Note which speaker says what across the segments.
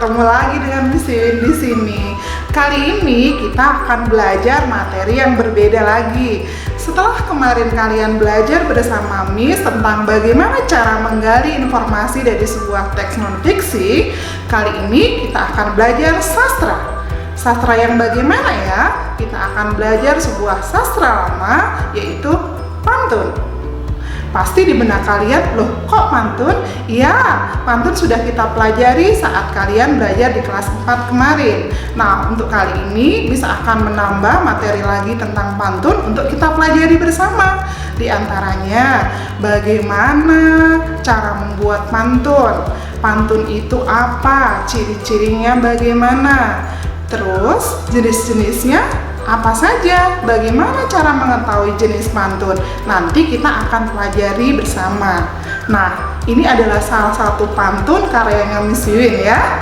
Speaker 1: ketemu lagi dengan Miss Iwin di sini. Kali ini kita akan belajar materi yang berbeda lagi. Setelah kemarin kalian belajar bersama Miss tentang bagaimana cara menggali informasi dari sebuah teks non-fiksi, kali ini kita akan belajar sastra. Sastra yang bagaimana ya? Kita akan belajar sebuah sastra lama, yaitu pantun. Pasti di benak kalian, loh kok pantun? Iya, pantun sudah kita pelajari saat kalian belajar di kelas 4 kemarin. Nah, untuk kali ini bisa akan menambah materi lagi tentang pantun untuk kita pelajari bersama. Di antaranya, bagaimana cara membuat pantun? Pantun itu apa? Ciri-cirinya bagaimana? Terus, jenis-jenisnya apa saja? Bagaimana cara mengetahui jenis pantun? Nanti kita akan pelajari bersama. Nah, ini adalah salah satu pantun karyanya Miss Iwin ya.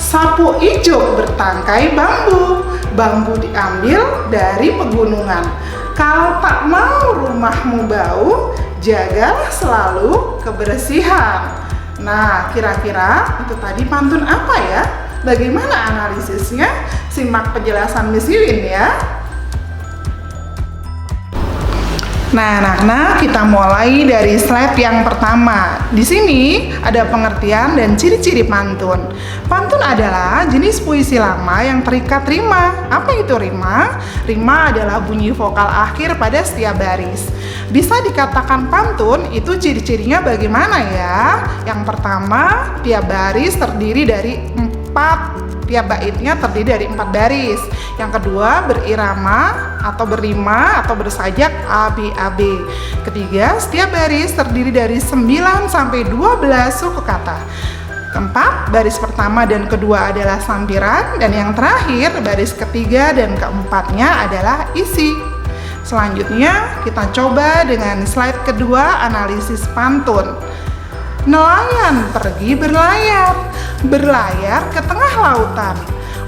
Speaker 1: Sapu ijo bertangkai bambu, bambu diambil dari pegunungan. Kalau tak mau rumahmu bau, jagalah selalu kebersihan. Nah, kira-kira itu tadi pantun apa ya? Bagaimana analisisnya? Simak penjelasan Miss Iwin ya. Nah, anak-anak, kita mulai dari slide yang pertama. Di sini ada pengertian dan ciri-ciri pantun. Pantun adalah jenis puisi lama yang terikat rima. Apa itu rima? Rima adalah bunyi vokal akhir pada setiap baris. Bisa dikatakan pantun itu ciri-cirinya bagaimana ya? Yang pertama, tiap baris terdiri dari tiap baitnya terdiri dari 4 baris. Yang kedua, berirama atau berrima atau bersajak ABAB. Ketiga, setiap baris terdiri dari 9 sampai 12 suku kata. Keempat, baris pertama dan kedua adalah sampiran, dan yang terakhir, baris ketiga dan keempatnya adalah isi. Selanjutnya, kita coba dengan slide kedua, analisis pantun. Nelayan pergi berlayar, berlayar ke tengah lautan.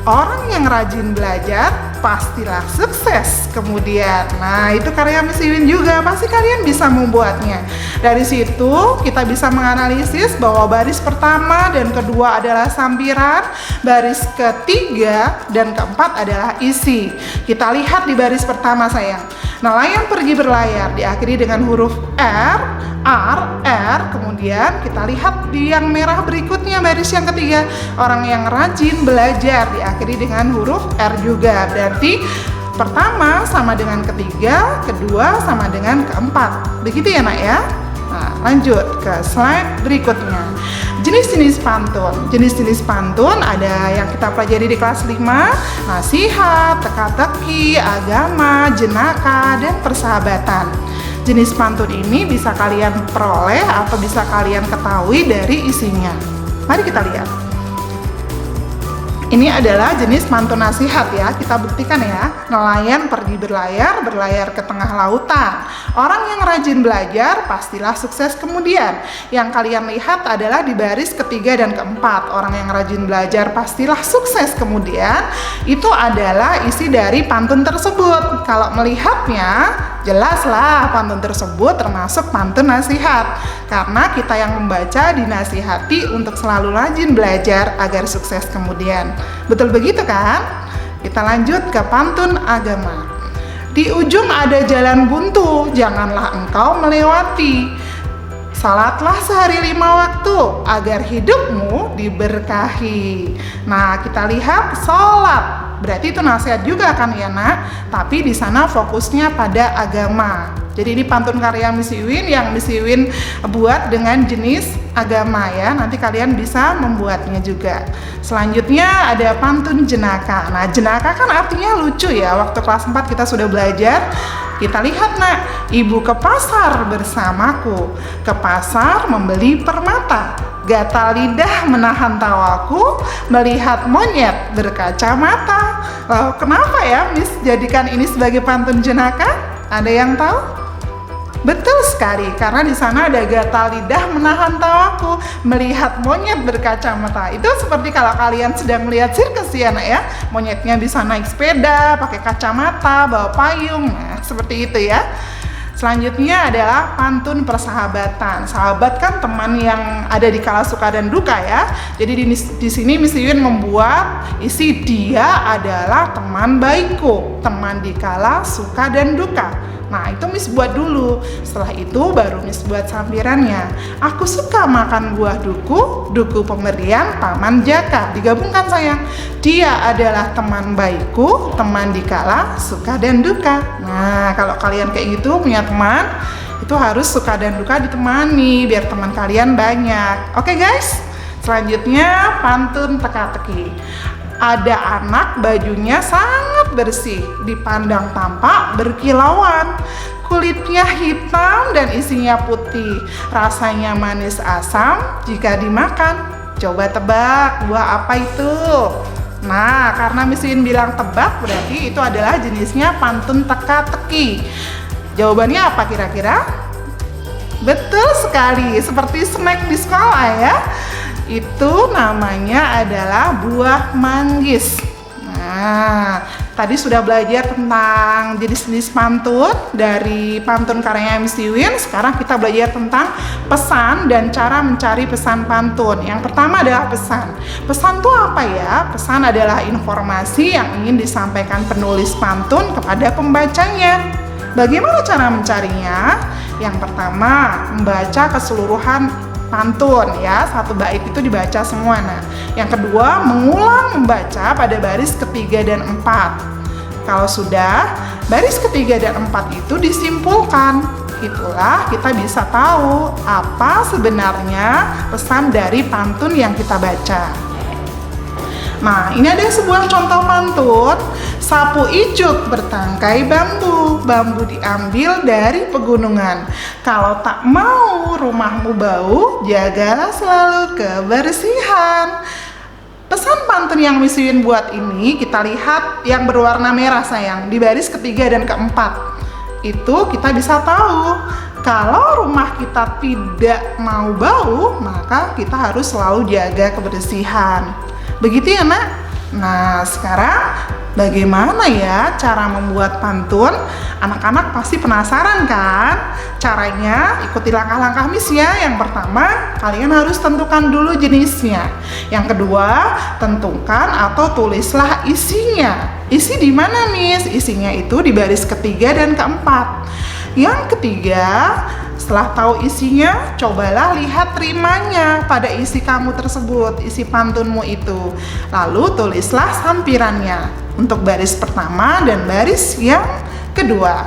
Speaker 1: Orang yang rajin belajar pastilah sukses kemudian. Nah, itu karya Miss Iwin juga, pasti kalian bisa membuatnya. Dari situ kita bisa menganalisis bahwa baris pertama dan kedua adalah sampiran, baris ketiga dan keempat adalah isi. Kita lihat di baris pertama sayang. Nelayan pergi berlayar diakhiri dengan huruf R, kemudian kita lihat di yang merah berikutnya baris yang ketiga, orang yang rajin belajar diakhiri dengan huruf R juga. Berarti pertama sama dengan ketiga, kedua sama dengan keempat. Begitu ya nak ya? Nah, lanjut ke slide berikutnya. Jenis-jenis pantun. Jenis-jenis pantun ada yang kita pelajari di kelas 5, nasihat, teka-teki, agama, jenaka, dan persahabatan. Jenis pantun ini bisa kalian peroleh atau bisa kalian ketahui dari isinya. Mari kita lihat. Ini adalah jenis pantun nasihat ya, kita buktikan ya. Nelayan pergi berlayar, berlayar ke tengah lautan. Orang yang rajin belajar pastilah sukses kemudian. Yang kalian lihat adalah di baris ketiga dan keempat. Orang yang rajin belajar pastilah sukses kemudian. Itu adalah isi dari pantun tersebut. Kalau melihatnya, jelaslah pantun tersebut termasuk pantun nasihat. Karena kita yang membaca dinasihati untuk selalu rajin belajar agar sukses kemudian. Betul begitu kan? Kita lanjut ke pantun agama. Di ujung ada jalan buntu, janganlah engkau melewati. Salatlah sehari 5 waktu agar hidupmu diberkahi. Nah, kita lihat salat. Berarti itu nasihat juga kan ya nak? Tapi di sana fokusnya pada agama. Jadi ini pantun karya Miss Iwin yang Miss Iwin buat dengan jenis agama ya. Nanti kalian bisa membuatnya juga. Selanjutnya ada pantun jenaka. Nah, jenaka kan artinya lucu ya. Waktu kelas 4 kita sudah belajar. Kita lihat nak, ibu ke pasar bersamaku. Ke pasar membeli permata. Gatal lidah menahan tawaku, melihat monyet berkacamata. Lalu kenapa ya Miss jadikan ini sebagai pantun jenaka? Ada yang tahu? Betul sekali, karena di sana ada gatal lidah menahan tawaku, melihat monyet berkacamata. Itu seperti kalau kalian sedang melihat sirkus ya nak ya. Monyetnya bisa naik sepeda, pakai kacamata, bawa payung. Nah, seperti itu ya. Selanjutnya adalah pantun persahabatan. Sahabat kan teman yang ada di kala suka dan duka ya. Jadi di sini Miss Iwin membuat isi dia adalah teman baikku, teman di kala suka dan duka. Nah, itu Miss buat dulu. Setelah itu baru Miss buat sampirannya. Aku suka makan buah duku, duku pemberian Paman Jaka. Digabungkan sayang. Dia adalah teman baikku, teman dikala suka dan duka. Nah, kalau kalian kayak gitu punya teman, itu harus suka dan duka ditemani biar teman kalian banyak. Oke guys, selanjutnya pantun teka-teki. Ada anak bajunya sangat bersih, dipandang tampak berkilauan. Kulitnya hitam dan isinya putih, rasanya manis asam jika dimakan. Coba tebak buah apa itu? Nah, karena Miss Iwin bilang tebak, berarti itu adalah jenisnya pantun teka-teki. Jawabannya apa kira-kira? Betul sekali, seperti snack di sekolah ya. Itu namanya adalah buah manggis. Nah, tadi sudah belajar tentang jenis-jenis pantun dari pantun karyanya Miss Iwin. Sekarang kita belajar tentang pesan dan cara mencari pesan pantun. Yang pertama adalah pesan. Pesan itu apa ya? Pesan adalah informasi yang ingin disampaikan penulis pantun kepada pembacanya. Bagaimana cara mencarinya? Yang pertama, membaca keseluruhan pantun ya, satu bait itu dibaca semua. Nah, yang kedua, mengulang membaca pada baris ketiga dan empat. Kalau sudah baris ketiga dan empat itu disimpulkan, itulah kita bisa tahu apa sebenarnya pesan dari pantun yang kita baca. Nah, ini ada sebuah contoh pantun. Sapu ijuk bertangkai bambu, bambu diambil dari pegunungan. Kalau tak mau rumahmu bau, jagalah selalu kebersihan. Pesan pantun yang Miss Iwin buat ini, kita lihat yang berwarna merah sayang, di baris ketiga dan keempat. Itu kita bisa tahu, kalau rumah kita tidak mau bau, maka kita harus selalu jaga kebersihan. Begitu ya nak? Nah, sekarang bagaimana ya cara membuat pantun? Anak-anak pasti penasaran kan? Caranya ikuti langkah-langkah Miss ya. Yang pertama, kalian harus tentukan dulu jenisnya. Yang kedua, tentukan atau tulislah isinya. Isi di mana Miss? Isinya itu di baris ketiga dan keempat. Yang ketiga, setelah tahu isinya, cobalah lihat rimanya pada isi kamu tersebut, isi pantunmu itu. Lalu tulislah sampirannya untuk baris pertama dan baris yang kedua.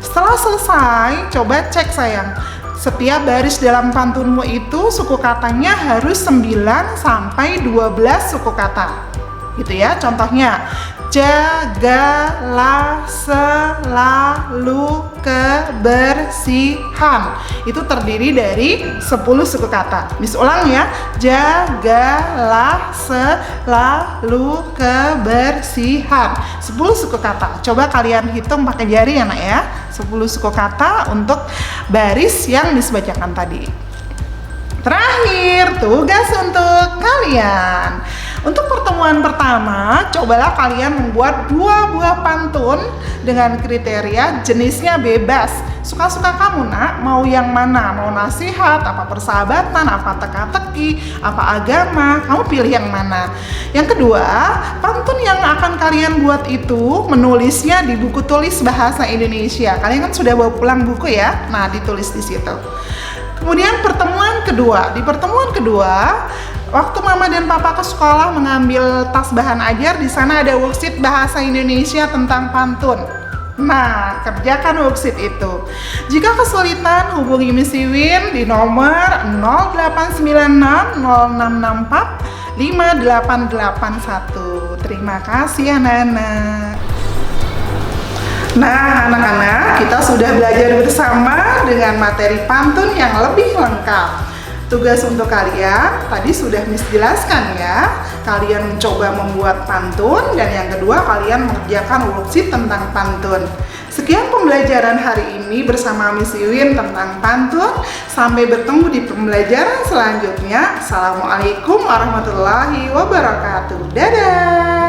Speaker 1: Setelah selesai, coba cek sayang. Setiap baris dalam pantunmu itu suku katanya harus 9 sampai 12 suku kata. Gitu ya, contohnya. Jagalah selalu kebersihan. Itu terdiri dari 10 suku kata. Miss ulang ya. Jagalah selalu kebersihan. 10 suku kata. Coba kalian hitung pakai jari ya nak ya. 10 suku kata untuk baris yang Miss bacakan tadi. Terakhir, tugas untuk kalian. Untuk pertemuan pertama, cobalah kalian membuat 2 buah pantun dengan kriteria jenisnya bebas. Suka-suka kamu nak, mau yang mana? Mau nasihat, apa persahabatan, apa teka-teki, apa agama, kamu pilih yang mana. Yang kedua, pantun yang akan kalian buat itu menulisnya di buku tulis bahasa Indonesia. Kalian kan sudah bawa pulang buku ya? Nah, ditulis di situ. Kemudian pertemuan kedua. Di pertemuan kedua, waktu mama dan papa ke sekolah mengambil tas bahan ajar, di sana ada worksheet bahasa Indonesia tentang pantun. Nah, kerjakan worksheet itu. Jika kesulitan, hubungi Miss Iwin di nomor 0896 0664 5881. Terima kasih anak-anak. Nah, anak-anak, kita sudah belajar bersama dengan materi pantun yang lebih lengkap. Tugas untuk kalian tadi sudah Miss jelaskan ya. Kalian mencoba membuat pantun dan yang kedua kalian mengerjakan worksheet tentang pantun. Sekian pembelajaran hari ini bersama Miss Iwin tentang pantun. Sampai bertemu di pembelajaran selanjutnya. Assalamualaikum warahmatullahi wabarakatuh. Dadah.